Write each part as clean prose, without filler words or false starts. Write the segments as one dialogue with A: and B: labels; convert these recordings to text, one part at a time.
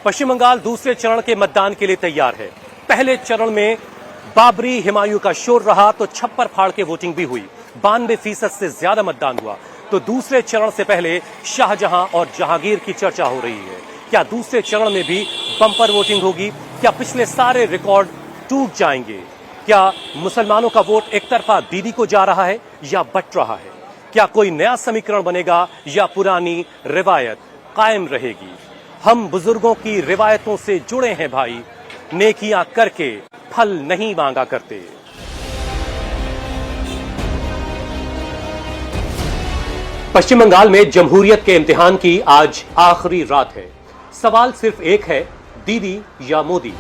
A: पश्चिम बंगाल दूसरे चरण के मतदान के लिए तैयार है। पहले चरण में बाबरी हिमायूं का शोर रहा तो छप्पर फाड़ के वोटिंग भी हुई। 92% से ज्यादा मतदान हुआ। तो दूसरे चरण से पहले शाहजहां और जहांगीर की चर्चा हो रही है। क्या दूसरे चरण में भी बम्पर वोटिंग होगी? क्या पिछले सारे रिकॉर्ड टूट जाएंगे? क्या मुसलमानों का वोट एक तरफा दीदी को जा रहा है या बट रहा है? क्या कोई नया समीकरण बनेगा या पुरानी रिवायत कायम रहेगी? हम बुजुर्गों की रिवायतों से जुड़े हैं भाई, नेकियां करके फल नहीं मांगा करते। पश्चिम बंगाल में जमहूरियत के इम्तिहान की आज आखिरी रात है। सवाल सिर्फ एक है, दीदी या मोदी?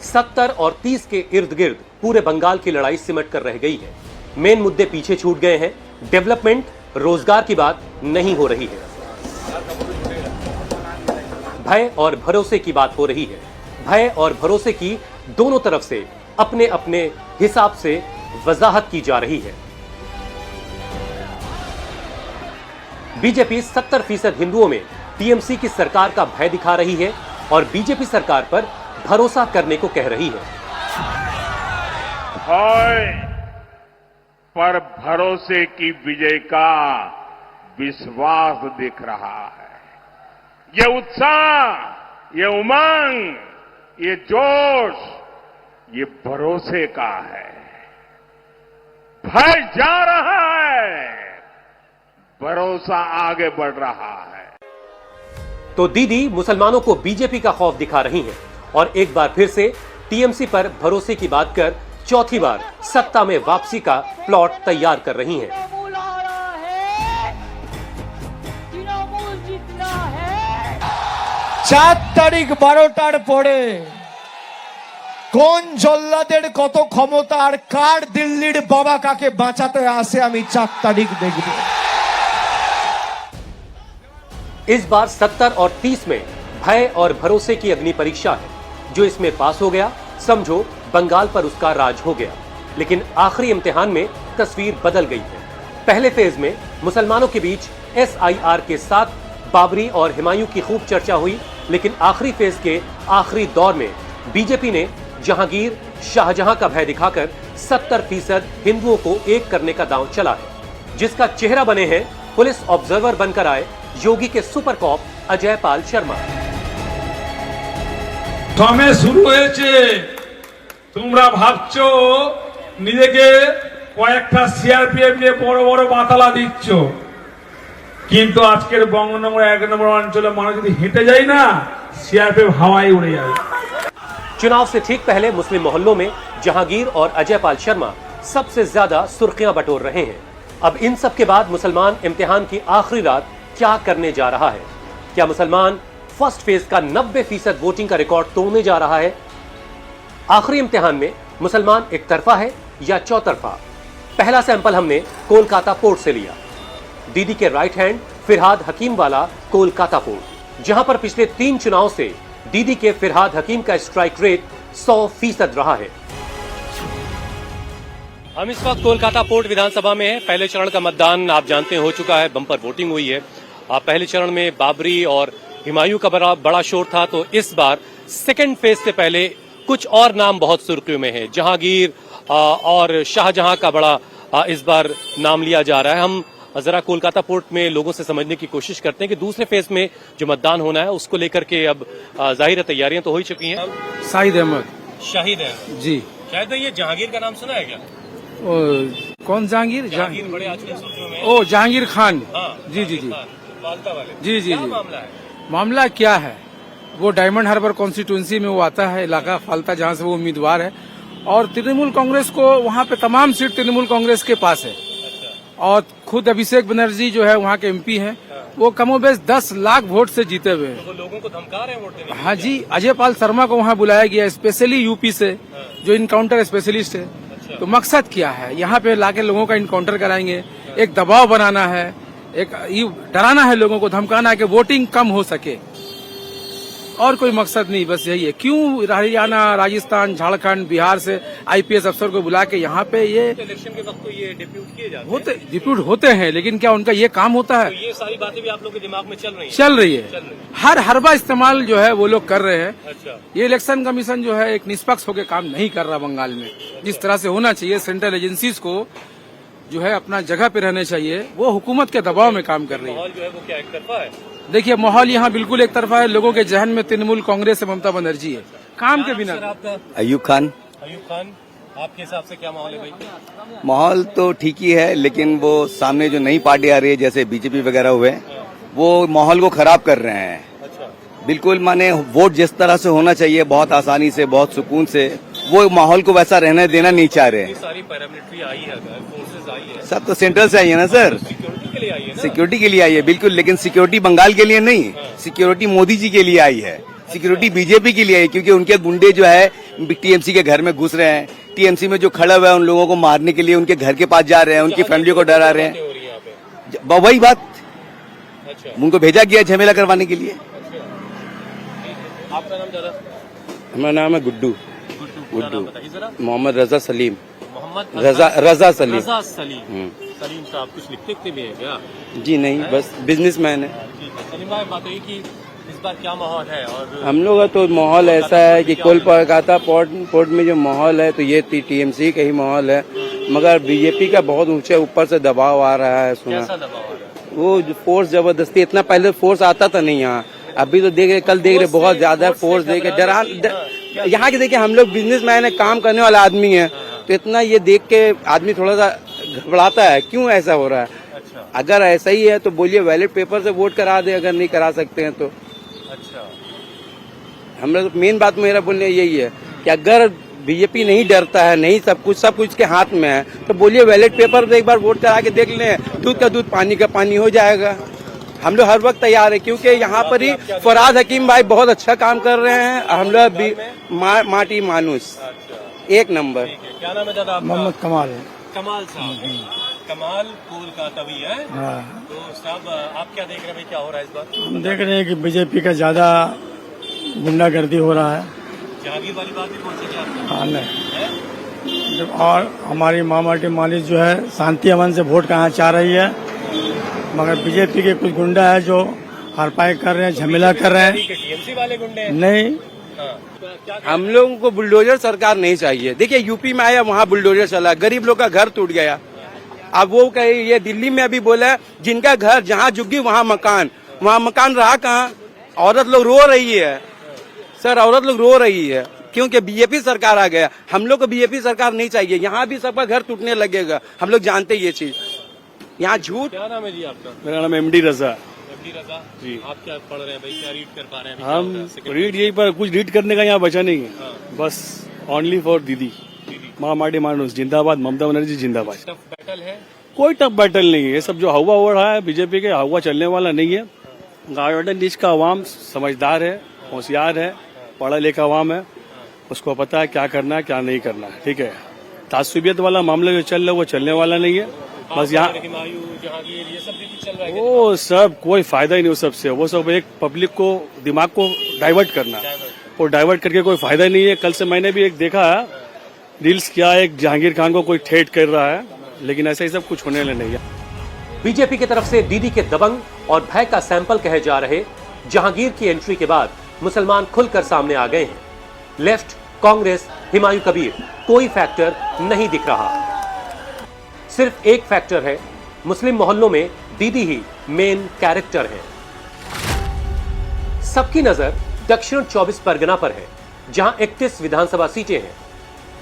A: 70 और 30 के इर्द गिर्द पूरे बंगाल की लड़ाई सिमट कर रह गई है। मेन मुद्दे पीछे छूट गए हैं। डेवलपमेंट, रोजगार की बात नहीं हो रही है। भय और भरोसे की बात हो रही है। भय और भरोसे की दोनों तरफ से अपने अपने हिसाब से वजाहत की जा रही है। बीजेपी 70% हिंदुओं में टीएमसी की सरकार का भय दिखा रही है और बीजेपी सरकार पर भरोसा करने को कह रही है।
B: भय पर भरोसे की विजय का विश्वास दिख रहा है। ये उत्साह, ये उमंग, ये जोश, ये भरोसे का है। भय जा रहा है, भरोसा आगे बढ़ रहा है।
A: तो दीदी मुसलमानों को बीजेपी का खौफ दिखा रही हैं और एक बार फिर से टीएमसी पर भरोसे की बात कर चौथी बार सत्ता में वापसी का प्लॉट तैयार कर रही हैं।
C: চার তারিখ 12টার পরে কোন জল্লাদের কত ক্ষমতা আর কার দিল্লির বাবা কাকে বাঁচাতে আসে আমি 4 তারিখ দেখব।
A: इस बार 70 और 30 में भय और भरोसे की अग्नि परीक्षा है। जो इसमें पास हो गया, समझो बंगाल पर उसका राज हो गया। लेकिन आखिरी इम्तिहान में तस्वीर बदल गई है। पहले फेज में मुसलमानों के बीच एसआईआर के साथ बाबरी और हिमायूं की खूब चर्चा हुई, लेकिन आखिरी फेज के आखिरी दौर में बीजेपी ने जहांगीर, शाहजहां का भय दिखाकर 70% हिंदुओं को एक करने का दांव चला है, जिसका चेहरा बने हैं पुलिस ऑब्जर्वर बनकर आए योगी के सुपर कॉप अजय पाल शर्मा।
D: दमे शुरू হয়েছে, তোমরা ভাবছো নিজেকে কয়েকটা সিআরপিএফ নিয়ে বড় বড় বাতালা দিচ্ছ, কিন্তু আজকের বঙ্গনগর 1 নম্বর অঞ্চলে মানুষ যদি হেঁটে যায় না, সিআরপিএফ হাওয়ায় উড়ে যাবে।
A: चुनाव से ठीक पहले मुस्लिम मोहल्लों में जहांगीर और अजय पाल शर्मा सबसे ज्यादा सुर्खियां बटोर रहे हैं। अब इन सब के बाद मुसलमान इम्तिहान की आखिरी रात क्या करने जा रहा है? क्या मुसलमान फर्स्ट फेज का 90% वोटिंग का रिकॉर्ड तोड़ने जा रहा है? आखिरी इम्तिहान में मुसलमान एक तरफा है या चौतरफा? पहला सैंपल हमने कोलकाता पोर्ट से लिया। दीदी के राइट हैंड फिरहाद हकीम वाला कोलकाता पोर्ट, जहां पर पिछले 3 चुनाव से दीदी के फिरहाद हकीम का स्ट्राइक रेट 100% रहा है। हम इस वक्त कोलकाता पोर्ट विधानसभा में हैं। पहले चरण का मतदान आप जानते हैं हो चुका है, बम्पर वोटिंग हुई है। पहले चरण में बाबरी और हिमायूं का बड़ा शोर था, तो इस बार सेकेंड फेज से पहले कुछ और नाम बहुत सुर्खियों में है। जहांगीर और शाहजहां का बड़ा इस बार नाम लिया जा रहा है। हम जरा कोलकाता पोर्ट में लोगों से समझने की कोशिश करते हैं कि दूसरे फेज में जो मतदान होना है उसको लेकर के अब जाहिर तैयारियां तो हो ही चुकी हैं।
E: शाहिद अहमद।
A: शाहिद अहमद जी, शायद ये जहांगीर का नाम सुना है क्या?
E: कौन जहांगीर?
A: जहांगीर बड़े आजकल सुर्खियों में।
E: ओ जहांगीर खान।
A: हाँ,
E: जी जी जी,
A: वालता वाले।
E: जी जी जी।
A: मामला है?
E: मामला क्या है, वो डायमंड हार्बर कॉन्स्टिट्यूंसी में वो आता है, इलाका फालता, जहां से वो उम्मीदवार है और तृणमूल कांग्रेस को वहां पे तमाम सीट तृणमूल कांग्रेस के पास है। और खुद अभिषेक बनर्जी जो है वहाँ के एमपी हैं, वो कमोबेश 10 लाख वोट से जीते हुए हैं।
A: तो लोगों को धमका रहे हैं वोट देने?
E: हाँ जी, अजय पाल शर्मा को वहाँ बुलाया गया स्पेशली यूपी से, जो इनकाउंटर स्पेशलिस्ट है। तो मकसद क्या है, यहाँ पे लाके लोगों का इनकाउंटर कराएंगे, एक दबाव बनाना है, एक डराना है लोगों को, धमकाना है कि वोटिंग कम हो सके। और कोई मकसद नहीं, बस यही है। क्यों हरियाणा, राजस्थान, झारखंड, बिहार से आईपीएस अफसर को बुला के यहाँ पे ये
A: इलेक्शन के वक्त तो ये डिप्यूट किए जाते
E: होते डिप्यूट होते हैं, लेकिन क्या उनका ये काम होता है?
A: ये सारी बातें भी आप लोगों के दिमाग में चल रही हैं?
E: चल रही है। हर हरबा इस्तेमाल जो है वो लोग कर रहे हैं।
A: अच्छा,
E: ये इलेक्शन कमीशन जो है एक निष्पक्ष होकर काम नहीं कर रहा बंगाल में, जिस तरह से होना चाहिए। सेंट्रल एजेंसीज को जो है अपना जगह पे रहने चाहिए, वो हुकूमत के दबाव में काम कर रही है।
A: माहौल जो है वो क्या एक तरफा है?
E: देखिए, माहौल यहाँ बिल्कुल एक तरफा है। लोगों के जहन में तृणमूल कांग्रेस से ममता बनर्जी है, काम के बिना।
A: सर, आपका
F: अयूब खान।
A: अयूब खान, आपके हिसाब से क्या माहौल है भाई?
F: माहौल तो ठीक ही है, लेकिन वो सामने जो नई पार्टी आ रही है जैसे बीजेपी वगैरह हुए, वो माहौल को खराब कर रहे हैं।
A: अच्छा,
F: बिल्कुल माने वोट जिस तरह से होना चाहिए, बहुत आसानी से, बहुत सुकून से, वो माहौल को वैसा रहने देना नहीं चाह रहे।
A: ये सारी पैरामिलिट्री आई है, फोर्सेस आई है,
F: सब तो सेंट्रल से आई है ना सर,
A: सिक्योरिटी के लिए आई है ना?
F: सिक्योरिटी के लिए आई है बिल्कुल, लेकिन सिक्योरिटी बंगाल के लिए नहीं, सिक्योरिटी मोदी जी के लिए आई है, सिक्योरिटी बीजेपी के लिए आई, क्योंकि उनके गुंडे जो है टीएमसी के घर में घुस रहे हैं, टीएमसी में जो खड़ा हुआ है उन लोगों को मारने के लिए उनके घर के पास जा रहे हैं, उनकी फैमिली को डरा रहे हैं।
A: हो रही है यहाँ पे?
F: वही बात,
A: अच्छा,
F: उनको भेजा गया झमेला करवाने के लिए।
A: आपका नाम ज्यादा?
G: मेरा नाम है गुड्डू
A: पूरा नाम बताइए जरा।
G: मोहम्मद रजा सलीम।
A: मोहम्मद
G: रजा सलीम।
A: रजा सलीम। सलीम साहब कुछ लिखते भी है क्या?
G: जी नहीं, बस बिजनेसमैन है।
A: ठीक है, सलीम भाई बताइए कि इस बार क्या माहौल है? और
G: हम लोग का तो माहौल ऐसा है कि कोलकाता पोर्ट में जो माहौल है तो ये टीएमसी का ही माहौल है, मगर बीजेपी का बहुत ऊंचे ऊपर से दबाव आ रहा है। सुना
A: कैसा दबाव आ रहा है?
G: वो फोर्स जबरदस्ती, इतना पहले फोर्स आता था नहीं यहाँ, अभी तो देख रहे, कल देख रहे बहुत ज्यादा फोर्स देख के डरा। यहाँ के देखिए, हम लोग बिजनेसमैन है, काम करने वाला आदमी है, तो इतना ये देख के आदमी थोड़ा सा घबराता है, क्यों ऐसा हो रहा है?
A: अच्छा,
G: अगर ऐसा ही है तो बोलिए बैलेट पेपर से वोट करा दे, अगर नहीं करा सकते हैं तो।
A: अच्छा,
G: हम लोग मेन बात मेरा बोलने यही है कि अगर बीजेपी नहीं डरता है, नहीं सब कुछ के हाथ में है, तो बोलिए बैलेट पेपर से एक बार वोट करा के देख लें, दूध का दूध पानी का पानी हो जाएगा। हम लोग हर वक्त तैयार है, क्योंकि यहाँ पर ही फराज हकीम भाई बहुत अच्छा काम कर रहे हैं। हम लोग माटी मानुस एक नंबर।
A: ठीक है, क्या नाम है दादा आपका?
E: मोहम्मद कमाल।
A: कमाल साहब। कमाल कोलकातावी है। तो साहब, आप क्या देख रहे हैं भाई, क्या हो रहा है इस बार?
H: हम देख रहे हैं कि बीजेपी का ज्यादा गुंडागर्दी हो रहा है।
A: जहांगीर वाली बात भी पहुंचेगी आपको?
H: हाँ, नहीं।
A: है?
H: और हमारी माटी मालिक जो है शांति अमन से वोट करना चाह रही है, मगर बीजेपी के कुछ गुंडा है जो हरपाई कर रहे हैं, झमेला कर रहे हैं।
A: टीएमसी वाले गुंडे हैं?
H: नहीं,
G: हम लोगों को बुलडोजर सरकार नहीं चाहिए। देखिए, यूपी में आया, वहाँ बुलडोजर चला, गरीब लोग का घर टूट गया। अब वो कहे, ये दिल्ली में अभी बोला जिनका घर जहाँ झुग्गी वहाँ मकान रहा कहाँ? औरत लोग रो रही है सर, औरत लोग रो रही है क्योंकि बीजेपी सरकार आ गया। हम लोग को बीजेपी सरकार नहीं चाहिए, यहाँ भी सबका घर टूटने लगेगा, हम लोग जानते ये चीज। यहाँ झूठ।
A: क्या नाम है जी आपका?
I: मेरा नाम एमडी रजा।
A: एमडी रजा जी। आप क्या पढ़ रहे हैं भाई, क्या रीड कर पा रहे हैं?
I: हम रीड यही पर कुछ रीड करने का यहाँ बचा नहीं है, बस ओनली फॉर दीदी माँ माटी मानुस जिंदाबाद, ममता बनर्जी जिंदाबाद।
A: टफ बैटल है?
I: कोई टफ बैटल नहीं है, ये सब जो हवा हो रहा है बीजेपी के, हवा चलने वाला नहीं है। गार्डन नीच का अवाम समझदार है, होशियार है, पढ़ा लिखा अवाम है, उसको पता है क्या करना है क्या नहीं करना है। ठीक है, तासुबियत वाला मामला जो चल रहा है वो चलने वाला नहीं है। बस यहाँ
A: जहांगीर ये सब भी कुछ चल रहा है?
I: वो सब कोई फायदा ही नहीं, उस सबसे वो सब एक पब्लिक को दिमाग को डाइवर्ट करना, और डाइवर्ट करके कोई फायदा नहीं है। कल से मैंने भी एक देखा है रील्स, क्या एक जहांगीर खान को कोई ठेठ कर रहा है, लेकिन ऐसा ही सब कुछ होने वाला नहीं है।
A: बीजेपी की तरफ से दीदी के दबंग और भय का सैंपल कहे जा रहे जहांगीर की एंट्री के बाद मुसलमान खुलकर सामने आ गए हैं। लेफ्ट, कांग्रेस, हुमायूं कबीर, कोई फैक्टर नहीं दिख रहा। सिर्फ एक फैक्टर है, मुस्लिम मोहल्लों में दीदी ही मेन कैरेक्टर है। सबकी नजर दक्षिण 24 परगना पर है, जहां 31 विधानसभा सीटें हैं।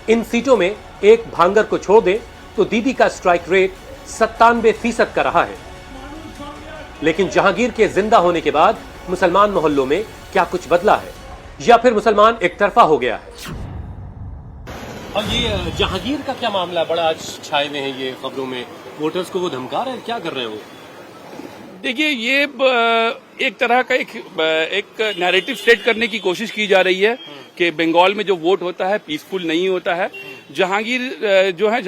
A: इन सीटों में एक भांगर को छोड़ दें तो दीदी का स्ट्राइक रेट 97% का रहा है। लेकिन जहांगीर के जिंदा होने के बाद मुसलमान मोहल्लों में क्या कुछ बदला है, या फिर मुसलमान एक तरफा हो गया है? और ये जहांगीर का क्या मामला है? बड़ा आज छाए में है ये खबरों में, वोटर्स को वो धमका रहे हैं, क्या कर रहे हैं वो?
J: देखिए, ये एक तरह का एक नैरेटिव सेट करने की कोशिश की जा रही है कि बंगाल में जो वोट होता है पीसफुल नहीं होता है। जहांगीर जो है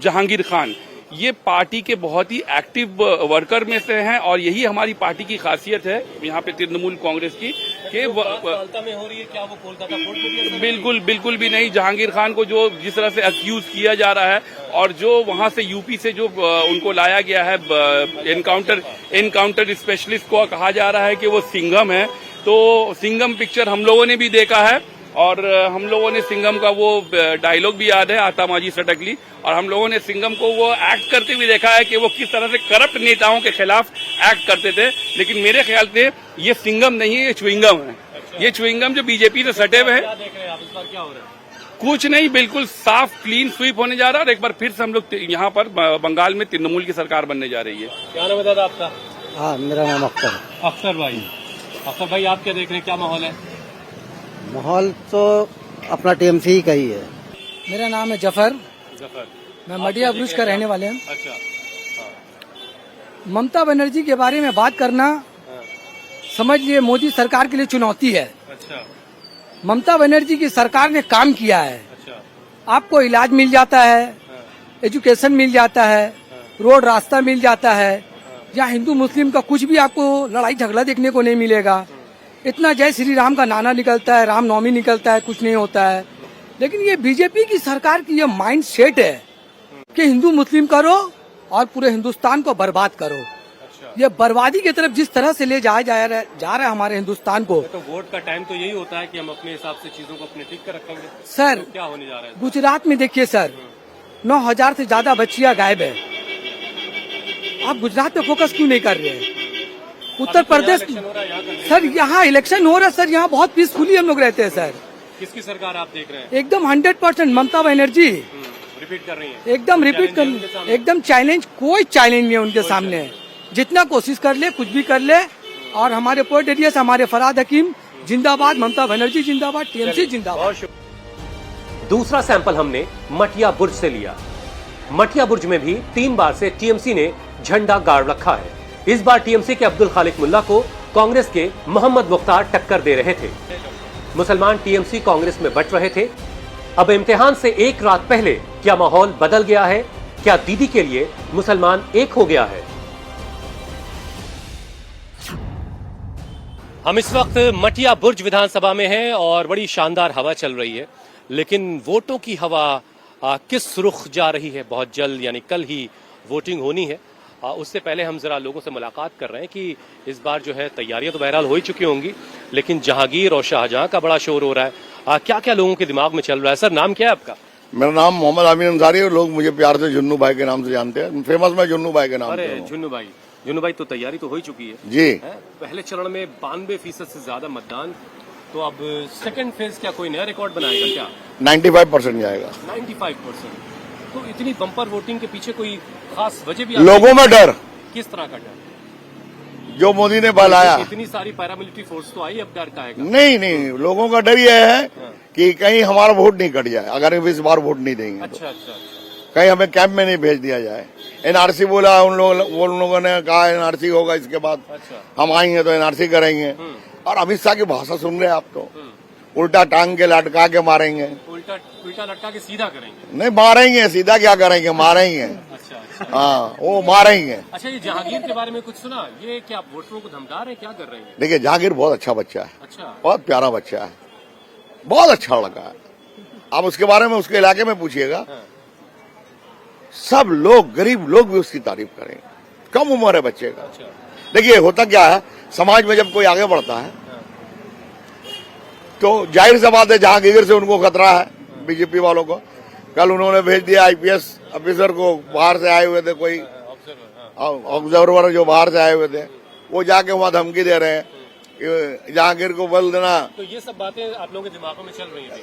J: जहांगीर खान, ये पार्टी के बहुत ही एक्टिव वर्कर में से हैं और यही हमारी पार्टी की खासियत है यहाँ पे तृणमूल कांग्रेस की कि
A: कोलकाता में हो रही है, क्या वो कोलकाता कोर्ट में भी ऐसा
J: बिल्कुल बिल्कुल भी नहीं। जहांगीर खान को जो जिस तरह से अक्यूज किया जा रहा है और जो वहां से यूपी से जो उनको लाया गया है एनकाउंटर स्पेशलिस्ट को कहा जा रहा है कि वो सिंघम है, तो सिंघम पिक्चर हम लोगों ने भी देखा है और हम लोगों ने सिंघम का वो डायलॉग भी याद है, आता माजी सटकली, और हम लोगों ने सिंघम को वो एक्ट करते हुए देखा है कि वो किस तरह से करप्ट नेताओं के खिलाफ एक्ट करते थे। लेकिन मेरे ख्याल से ये सिंघम नहीं है, ये च्युइंगम है। ये च्युइंगम जो बीजेपी से सटे हुए हैं।
A: क्या देख रहे हैं आप इस बार, क्या हो रहा है?
J: कुछ नहीं, बिल्कुल साफ क्लीन स्वीप होने जा रहा है और एक बार फिर से हम लोग यहाँ पर बंगाल में तृणमूल की सरकार बनने जा रही है।
A: क्या नाम है दादा आपका?
H: हाँ, मेरा नाम अख्तर।
A: अख्तर भाई, अख्तर भाई आप क्या देख रहे हैं, क्या माहौल है?
H: माहौल तो अपना टीएमसी ही का ही है।
K: मेरा नाम है जफर,
A: जफर,
K: मैं मटिया ब्रुज का रहने वाले हैं।
A: अच्छा,
K: ममता बनर्जी के बारे में बात करना समझ लिए मोदी सरकार के लिए चुनौती है।
A: अच्छा,
K: ममता बनर्जी की सरकार ने काम किया है।
A: अच्छा,
K: आपको इलाज मिल जाता है, एजुकेशन मिल जाता है, रोड रास्ता मिल जाता है। यहाँ हिंदू मुस्लिम का कुछ भी आपको लड़ाई झगड़ा देखने को नहीं मिलेगा। इतना जय श्री राम का नारा निकलता है, रामनवमी निकलता है, कुछ नहीं होता है। लेकिन ये बीजेपी की सरकार की ये माइंड सेट है कि हिंदू मुस्लिम करो और पूरे हिंदुस्तान को बर्बाद करो। ये बर्बादी की तरफ जिस तरह से ले जा रहा है हमारे हिंदुस्तान को।
A: तो वोट का टाइम तो यही होता है कि हम अपने हिसाब से चीजों को अपने ठीक कर रखेंगे।
K: सर
A: तो क्या होने जा रहा है?
K: गुजरात में देखिए सर, 9,000 से ज्यादा बच्चियां गायब है। आप गुजरात पे फोकस क्यों नहीं कर रहे हैं? उत्तर प्रदेश सर, यहाँ इलेक्शन हो रहा है सर, यहाँ बहुत पीसफुली हम लोग रहते हैं सर।
A: किसकी सरकार आप देख रहे हैं?
K: एकदम 100% ममता बनर्जी
A: रिपीट कर रही है,
K: एकदम रिपीट कर, एकदम चैलेंज, कोई चैलेंज नहीं है उनके सामने। जितना कोशिश कर ले, कुछ भी कर ले। और हमारे पोर्ट एरिया से हमारे फराद हकीम जिंदाबाद, ममता बनर्जी जिंदाबाद, टीएमसी जिंदाबाद।
A: दूसरा सैंपल हमने मटिया बुर्ज से लिया। मटिया बुर्ज में भी 3 बार से टीएमसी ने झंडा गाड़ रखा है। इस बार टीएमसी के अब्दुल खालिक मुल्ला को कांग्रेस के मोहम्मद मुख्तार टक्कर दे रहे थे। मुसलमान टीएमसी कांग्रेस में बंट रहे थे। अब इम्तिहान से एक रात पहले क्या माहौल बदल गया है? क्या दीदी के लिए मुसलमान एक हो गया है? हम इस वक्त मटिया बुर्ज विधानसभा में हैं और बड़ी शानदार हवा चल रही है, लेकिन वोटों की हवा किस रुख जा रही है? बहुत जल्द यानी कल ही वोटिंग होनी है। उससे पहले हम जरा लोगों से मुलाकात कर रहे हैं कि इस बार जो है तैयारियां तो बहरहाल हो ही चुकी होंगी, लेकिन जहांगीर और शाहजहां का बड़ा शोर हो रहा है। क्या क्या लोगों के दिमाग में चल रहा है? सर, नाम क्या है आपका?
L: मेरा नाम मोहम्मद आमीन अंसारी है। लोग मुझे प्यार से जुन्नू भाई के नाम से जानते हैं। फेमस मैं जुन्नू भाई के नाम से हूं।
A: जुन्नू भाई, तो तैयारी तो हो ही चुकी है
L: जी।
A: पहले चरण में 92% से ज्यादा मतदान, तो अब सेकंड फेज क्या कोई नया रिकॉर्ड बनाएगा क्या?
L: 95% जाएगा।
A: 95%। तो इतनी बम्पर वोटिंग के पीछे कोई खास वजह भी?
L: लोगों में डर।
A: किस तरह का डर?
L: जो मोदी ने बलाया।
A: इतनी सारी पैरामिलिट्री फोर्स तो आई, अब डर का है?
L: नहीं, लोगों का डर यह है कि कहीं हमारा वोट नहीं कट जाए अगर इस बार वोट नहीं देंगे।
A: अच्छा,
L: कहीं हमें कैंप में नहीं भेज दिया जाए। एनआरसी बोला उन लोगों ने कहा एनआरसी होगा, इसके बाद हम आएंगे तो एनआरसी करेंगे। और अमित शाह की भाषा सुन रहे हैं आप तो, उल्टा टांग के लटका के मारेंगे।
A: उल्टा लटका के सीधा करेंगे?
L: नहीं, मारेंगे। सीधा क्या करेंगे, मारेंगे।
A: अच्छा,
L: हाँ, वो मारेंगे।
A: अच्छा, ये जहांगीर के बारे में कुछ सुना? ये क्या वोटरों को धमका रहे हैं, क्या कर रहे हैं?
L: देखिए, जहांगीर बहुत अच्छा बच्चा है।
A: अच्छा,
L: बहुत प्यारा बच्चा है, बहुत अच्छा लगा है। आप उसके बारे में उसके इलाके में पूछिएगा, सब लोग, गरीब लोग भी उसकी तारीफ करेंगे। कम उम्र है बच्चे का। देखिए, होता क्या है, समाज में जब कोई आगे बढ़ता है तो जाहिर सी बात है जहांगीर से उनको खतरा है, बीजेपी वालों को। कल उन्होंने भेज दिया आईपीएस ऑफिसर को, बाहर से आए हुए थे, कोई ऑब्जर्वर जो बाहर से आए हुए थे, वो जाके वहां धमकी दे रहे हैं जहांगीर को बोल देना।
A: तो ये सब बातें आप लोगों के दिमागों में चल रही है?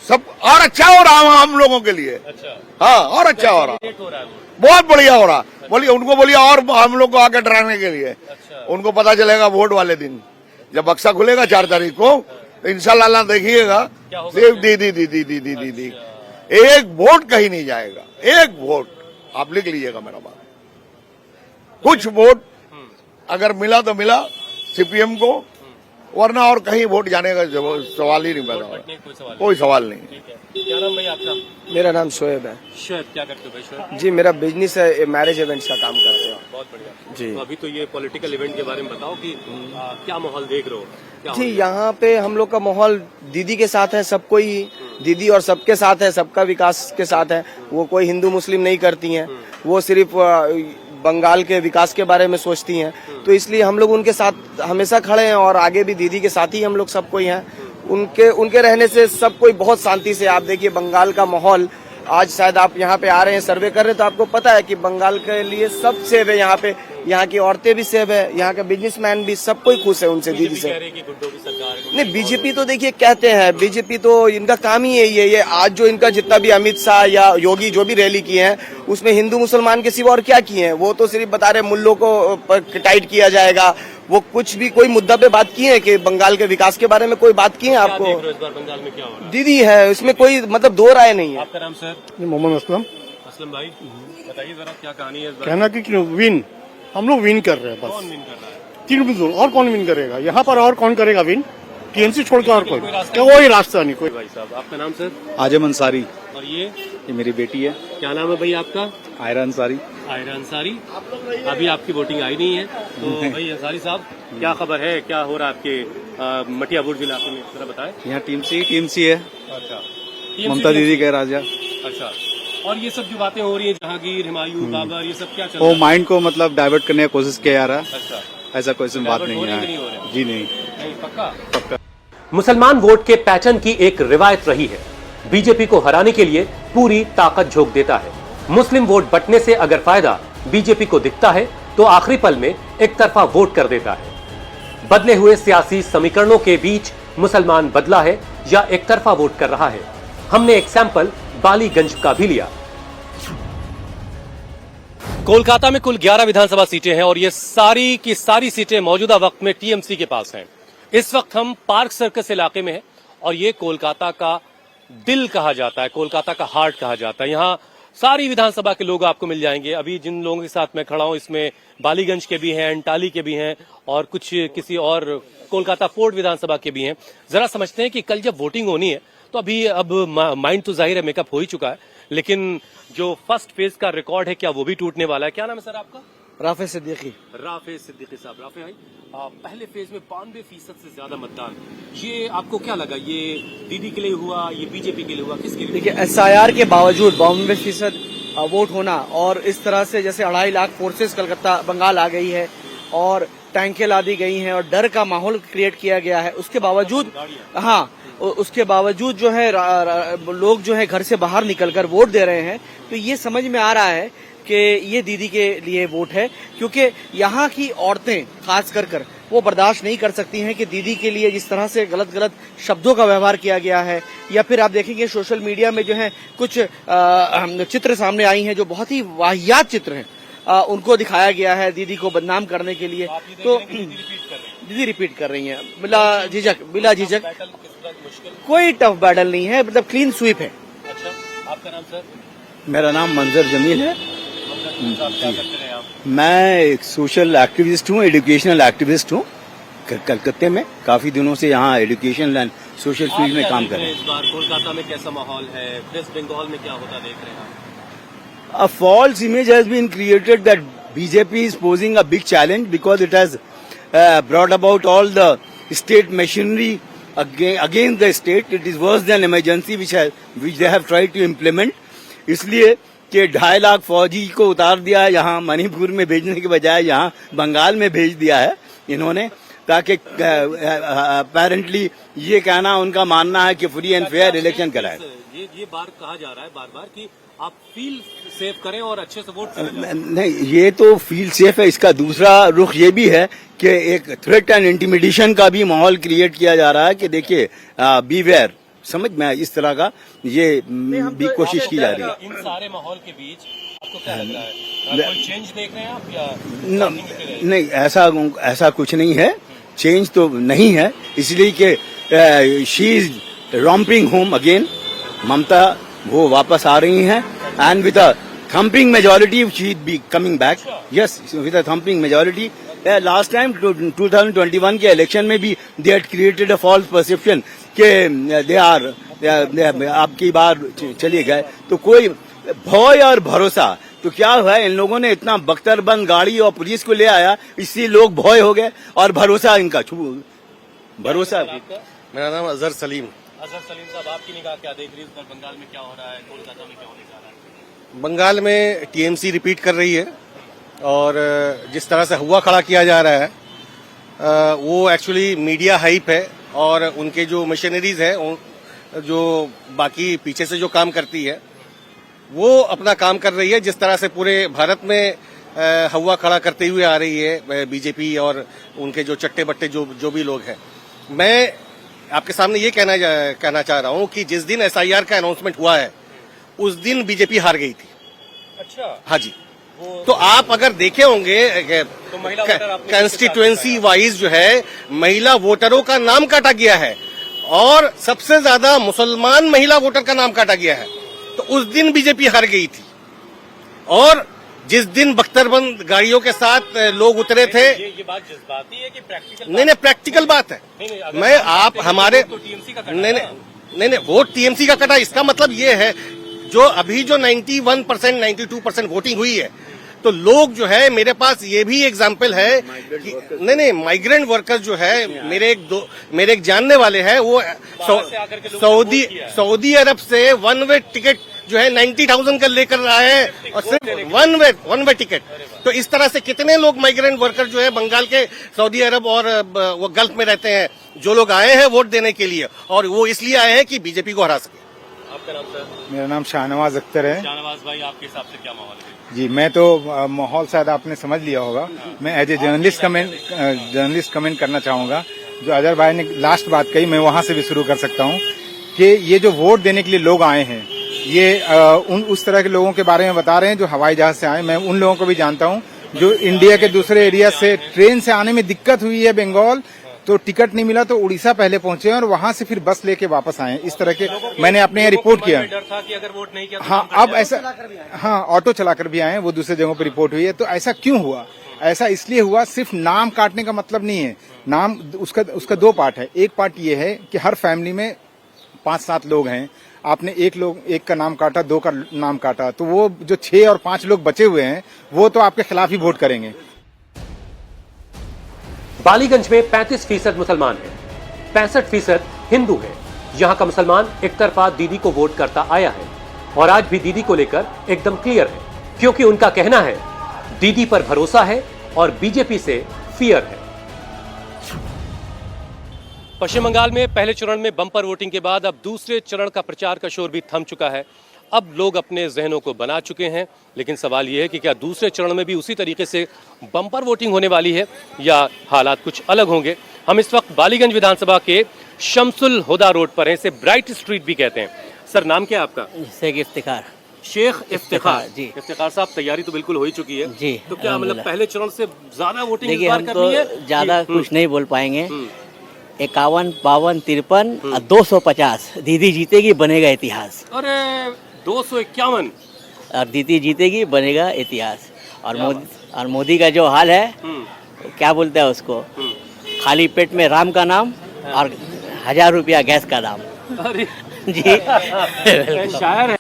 L: सब और अच्छा हो रहा है हम लोगों के लिए।
A: अच्छा,
L: हाँ, और अच्छा हो रहा है, बहुत बढ़िया हो रहा। बोलिए, उनको बोलिए और हम लोग को आके डराने के लिए।
A: अच्छा,
L: उनको पता चलेगा वोट वाले दिन, जब बक्सा खुलेगा 4 तारीख को, तो इंशाल्लाह देखिएगा सिर्फ दी। एक वोट कहीं नहीं जाएगा, एक वोट। आप लिख लीजिएगा मेरा बात। कुछ वोट अगर मिला तो मिला सीपीएम को, वरना और कहीं वोट जाने का सवाल ही नहीं पैदा होगा। कोई सवाल नहीं।
A: क्या नाम भाई आपका?
G: मेरा नाम शोएब है
A: शोएब, क्या करते हो भाई शोएब?
G: जी। मेरा बिजनेस है, मैरिज इवेंट्स का काम करते हो।
A: बहुत बढ़िया
G: जी।
A: तो अभी तो ये पॉलिटिकल इवेंट के बारे में बताओ कि क्या माहौल देख रहे हो? क्या
G: जी,
A: हो रहा है?
G: यहाँ पे हम लोग का माहौल दीदी के साथ है, सब कोई दीदी और सबके साथ है, सबका विकास के साथ है। वो कोई हिंदू मुस्लिम नहीं करती हैं, वो सिर्फ बंगाल के विकास के बारे में सोचती हैं। तो इसलिए हम लोग उनके साथ हमेशा खड़े हैं और आगे भी दीदी के साथ ही हम लोग सब कोई हैं। उनके रहने से सब कोई बहुत शांति से, आप देखिए बंगाल का माहौल, आज शायद आप यहाँ पे आ रहे हैं, सर्वे कर रहे हैं, तो आपको पता है कि बंगाल के लिए सब सेव है यहाँ पे। यहाँ की औरतें भी सेव है, यहाँ के बिजनेसमैन भी, सब कोई खुश है उनसे दीदी से। नहीं, बीजेपी तो देखिए कहते हैं, बीजेपी तो इनका काम ही यही है। ये आज जो इनका जितना भी अमित शाह या योगी जो भी रैली किए हैं, उसमें हिंदू मुसलमान के सिवा और क्या किए हैं? वो तो सिर्फ बता रहे मुल्लों को टाइट किया जाएगा। वो कुछ भी कोई मुद्दा पे बात की है कि बंगाल के विकास के बारे में कोई बात की है आपको?
A: इस बार बंगाल में क्या हो रहा है?
G: दीदी है, उसमें कोई मतलब दो राय नहीं है।
A: आपका नाम सर?
H: मोहम्मद असलम।
A: असलम भाई, बताइए जरा क्या कहानी है इस बार?
H: कहना कि विन, हम लोग विन कर रहे हैं,
A: कौन
H: बस
A: विन कर रहा है?
H: तृणमूल। और कौन विन करेगा यहाँ पर? और कौन करेगा विन? टीएमसी छोड़कर और कोई
A: रास्ता
H: कोई रास्ता नहीं। कोई
A: भाई साहब, आपका नाम सर?
I: आजम अंसारी,
A: और ये
I: ये मेरी बेटी है।
A: क्या नाम है भाई आपका?
I: आयरा अंसारी।
A: आयरा अंसारी। अभी आपकी वोटिंग आई नहीं है, तो भाई अंसारी साहब क्या खबर है, क्या हो रहा है आपके मटिया बुर्ज इलाके में, जरा बताएं।
I: यहाँ टीएमसी है।
A: अच्छा,
I: ममता दीदी का राजा।
A: अच्छा, और ये सब जो बातें हो रही है, जहांगीर, हुमायूं, बाबर, ये सब क्या चल
I: वो
A: रहा है?
I: माइंड को मतलब डाइवर्ट करने की कोशिश किया जा रहा है।
A: अच्छा,
I: ऐसा कोई बात
A: डाइवर्ट
I: नहीं
A: हो रहे कि
I: है।
A: नहीं हो रहे?
I: जी नहीं।
A: नहीं, पक्का? मुसलमान वोट के पैटर्न की एक रिवायत रही है, बीजेपी को हराने के लिए पूरी ताकत झोंक देता है। मुस्लिम वोट बंटने से अगर फायदा बीजेपी को दिखता है तो आखिरी पल में एक तरफा वोट कर देता है। बदले हुए सियासी समीकरणों के बीच मुसलमान बदला है या एक तरफा वोट कर रहा है। हमने एक सैंपल बालीगंज का भी लिया। कोलकाता में कुल 11 विधानसभा सीटें हैं और ये सारी की सारी सीटें मौजूदा वक्त में टीएमसी के पास हैं। इस वक्त हम पार्क सर्कस इलाके में हैं और ये कोलकाता का दिल कहा जाता है, कोलकाता का हार्ट कहा जाता है। यहाँ सारी विधानसभा के लोग आपको मिल जाएंगे। अभी जिन लोगों के साथ मैं खड़ा हूं, इसमें बालीगंज के भी हैं, अंटाली के भी हैं और कुछ किसी और कोलकाता फोर्ट विधानसभा के भी हैं। जरा समझते हैं कि कल जब वोटिंग होनी है तो अभी अब माइंड तो जाहिर है मेकअप हो ही चुका है, लेकिन जो फर्स्ट फेज का रिकॉर्ड है क्या वो भी टूटने वाला है? क्या नाम है सर आपका?
G: राफे सिद्दीकी।
A: राफे सिद्दीकी साहब। राफे भाई, पहले फेज में 92% से ज्यादा मतदान, ये आपको क्या लगा? ये दीदी के लिए हुआ, ये बीजेपी के लिए हुआ, किसके लिए?
G: देखिए, एसआईआर के बावजूद 92% वोट होना और इस तरह से जैसे 2.5 लाख फोर्सेस कलकत्ता बंगाल आ गई है और टैंकें ला दी गई हैं और डर का माहौल क्रिएट किया गया है, उसके बावजूद उसके बावजूद जो है लोग जो है घर से बाहर निकलकर वोट दे रहे हैं। तो ये समझ में आ रहा है कि ये दीदी के लिए वोट है, क्योंकि यहाँ की औरतें खास कर वो बर्दाश्त नहीं कर सकती हैं कि दीदी के लिए जिस तरह से गलत शब्दों का व्यवहार किया गया है। या फिर आप देखेंगे सोशल मीडिया में जो है कुछ चित्र सामने आई हैं जो बहुत ही वाहियात चित्र हैं, उनको दिखाया गया है दीदी को बदनाम करने के लिए। तो दीदी रिपीट कर रही हैं बिला झिझक। कोई टफ बैटल नहीं है, मतलब क्लीन स्वीप है।
A: अच्छा, आपका नाम सर?
I: मेरा नाम मंजर जमील है।
A: क्या करते हैं आप?
I: मैं एक सोशल एक्टिविस्ट हूँ, एजुकेशनल एक्टिविस्ट हूँ। कलकत्ते में काफी दिनों से यहाँ एजुकेशन एंड सोशल फील्ड में काम कर रहे हैं।
A: इस बार कोलकाता में कैसा माहौल है? वेस्ट बंगाल में क्या होता देख रहे हैं आप?
I: A false image has been created that BJP is posing a big challenge because it has brought about all the state machinery against the state. It is worse than emergency which they have tried to implement. इसलिए कि 2.5 लाख फौजी को उतार दिया है, यहाँ मणिपुर में भेजने के बजाय यहाँ बंगाल में भेज दिया है इन्होंने, ताकि अपेरेंटली ये कहना उनका मानना है कि फ्री एंड फेयर इलेक्शन कराए।
A: ये बार कहा जा रहा है बार कि आप फील सेफ करें और अच्छे से वोट करें।
I: नहीं, ये तो फील सेफ है। इसका दूसरा रुख ये भी है कि एक थ्रेट एंड इंटिमिडेशन का भी माहौल क्रिएट किया जा रहा है कि देखिए बीवेयर, समझ में इस तरह का ये भी कोशिश की जा रही है।
A: इन सारे माहौल के बीच आपको क्या लग रहा है? कोई चेंज देख रहे हैं आप या
I: नहीं, ऐसा कुछ नहीं है। चेंज तो नहीं है, इसलिए कि she is romping home again. Mamata वो वापस आ रही हैं and with a thumping majority she be coming back. Yes, with a thumping majority. Last time 2021 के इलेक्शन में भी they had created a false perception
F: कि दे आर आपकी बार चली गए, तो कोई भय और भरोसा, तो क्या हुआ, इन लोगों ने इतना बख्तरबंद गाड़ी और पुलिस को ले आया, इसलिए लोग भय हो गए और भरोसा इनका भरोसा।
M: मेरा नाम अजहर सलीम।
A: अजहर सलीम साहब, आपकी निगाह क्या देख रही है, उधर बंगाल में क्या हो रहा है, कोलकाता में क्या होने जा रहा है?
M: बंगाल में टीएमसी रिपीट कर रही है और जिस तरह से हुआ खड़ा किया जा रहा है वो एक्चुअली मीडिया हाइप है और उनके जो मशीनरीज है, जो बाकी पीछे से जो काम करती है, वो अपना काम कर रही है। जिस तरह से पूरे भारत में हवा खड़ा करते हुए आ रही है बीजेपी और उनके जो चट्टे बट्टे जो भी लोग हैं। मैं आपके सामने ये कहना चाह रहा हूं कि जिस दिन एसआईआर का अनाउंसमेंट हुआ है उस दिन बीजेपी हार गई थी।
A: अच्छा,
M: हाँ जी। तो आप अगर देखे होंगे
A: तो
M: कंस्टिट्यूएंसी वाइज जो है महिला वोटरों का नाम काटा गया है और सबसे ज्यादा मुसलमान महिला वोटर का नाम काटा गया है। तो उस दिन बीजेपी हार गई थी। और जिस दिन बख्तरबंद गाड़ियों के साथ लोग उतरे थे,
A: ये बात जज्बाती है कि प्रैक्टिकल?
M: नहीं, प्रैक्टिकल बात है। मैं आप हमारे नहीं, वोट टीएमसी का कटा। इसका मतलब ये है जो अभी जो 91% 92% वोटिंग हुई है, तो लोग जो है, मेरे पास ये भी एग्जाम्पल है कि नहीं, माइग्रेंट वर्कर्स जो है, मेरे एक जानने वाले हैं, वो सऊदी अरब से वन वे टिकट जो है 90,000 का लेकर आए हैं और सिर्फ वन वे टिकट। तो इस तरह से कितने लोग माइग्रेंट वर्कर जो है बंगाल के, सऊदी अरब और वो गल्फ में रहते हैं, जो लोग आए हैं वोट देने के लिए, और वो इसलिए आए हैं कि बीजेपी को हरा सके।
A: आपका नाम सर?
H: मेरा नाम शाहनवाज अख्तर है।
A: शाहनवाज भाई, आपके हिसाब से क्या माहौल है?
H: जी, मैं तो माहौल शायद आपने समझ लिया होगा। मैं एज ए जर्नलिस्ट कमेंट करना चाहूंगा। जो अजहर भाई ने लास्ट बात कही, मैं वहां से भी शुरू कर सकता हूं कि ये जो वोट देने के लिए लोग आए हैं, ये उस तरह के लोगों के बारे में बता रहे हैं जो हवाई जहाज से आए। मैं उन लोगों को भी जानता हूं जो इंडिया के दूसरे एरिया से ट्रेन से आने में दिक्कत हुई है, बंगाल, तो टिकट नहीं मिला तो उड़ीसा पहले पहुंचे और वहां से फिर बस लेके वापस आए। इस तरह के मैंने अपने यहाँ रिपोर्ट किया।
A: डर था कि अगर वोट नहीं किया तो
H: हाँ, अब ऐसा, हाँ, ऑटो चलाकर भी आए, वो दूसरे जगहों पर रिपोर्ट हुई है। तो ऐसा क्यों हुआ? ऐसा इसलिए हुआ, सिर्फ नाम काटने का मतलब नहीं है। नाम उसका दो पार्ट है। एक पार्ट ये है कि हर फैमिली में 5-7 लोग हैं, आपने एक का नाम काटा, 2 का नाम काटा, तो वो जो 6 और 5 लोग बचे हुए हैं वो तो आपके खिलाफ ही वोट करेंगे।
A: बालीगंज में 35% मुसलमान है, 65% हिंदू है। यहाँ का मुसलमान एक तरफा दीदी को वोट करता आया है और आज भी दीदी को लेकर एकदम क्लियर है, क्योंकि उनका कहना है दीदी पर भरोसा है और बीजेपी से फियर है। पश्चिम बंगाल में पहले चरण में बम्पर वोटिंग के बाद अब दूसरे चरण का प्रचार का शोर भी थम चुका है। अब लोग अपने जहनों को बना चुके हैं, लेकिन सवाल यह है कि क्या दूसरे चरण में भी उसी तरीके से बम्पर वोटिंग होने वाली है या हालात कुछ अलग होंगे। हम इस वक्त बालीगंज विधानसभा के शमसुल हुदा रोड पर हैं, इसे ब्राइट स्ट्रीट भी कहते हैं। सर, नाम क्या है आपका?
K: शेख इफ्तिखार।
A: शेख इफ्तिखार
K: जी।
A: इफ्तिखार साहब, तैयारी तो बिल्कुल हो ही चुकी है
K: जी।
A: तो क्या मतलब पहले चरण से ज्यादा वोटिंग
K: देखिए,
A: इस बार
K: हम
A: करनी है?
K: तो ज्यादा कुछ नहीं बोल पाएंगे। 51, 52, 53 और 250 दीदी जीतेगी, बनेगा इतिहास।
A: अरे 251
K: और दीदी जीतेगी, बनेगा इतिहास। और मोदी का जो हाल है, क्या बोलते हैं उसको, खाली पेट में राम का नाम और 1000 रुपया गैस का दाम।
A: अरे
K: जी
A: शायर है।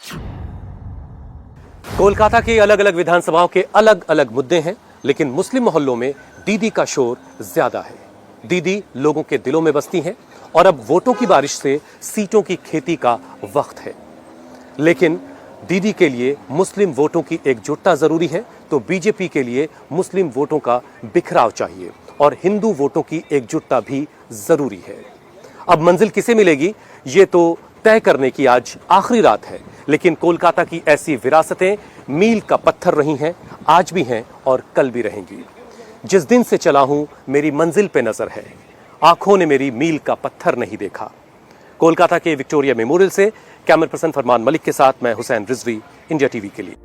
A: कोलकाता के अलग अलग विधानसभाओं के अलग अलग मुद्दे हैं, लेकिन मुस्लिम मोहल्लों में दीदी का शोर ज्यादा है। दीदी लोगों के दिलों में बसती हैं और अब वोटों की बारिश से सीटों की खेती का वक्त है। लेकिन दीदी के लिए मुस्लिम वोटों की एकजुटता जरूरी है, तो बीजेपी के लिए मुस्लिम वोटों का बिखराव चाहिए और हिंदू वोटों की एकजुटता भी जरूरी है। अब मंजिल किसे मिलेगी, ये तो तय करने की आज आखिरी रात है, लेकिन कोलकाता की ऐसी विरासतें मील का पत्थर रही हैं, आज भी हैं और कल भी रहेंगी। जिस दिन से चला हूं मेरी मंजिल पे नजर है, आंखों ने मेरी मील का पत्थर नहीं देखा। कोलकाता के विक्टोरिया मेमोरियल से कैमरा पर्सन फरमान मलिक के साथ मैं हुसैन रिजवी, इंडिया टीवी के लिए।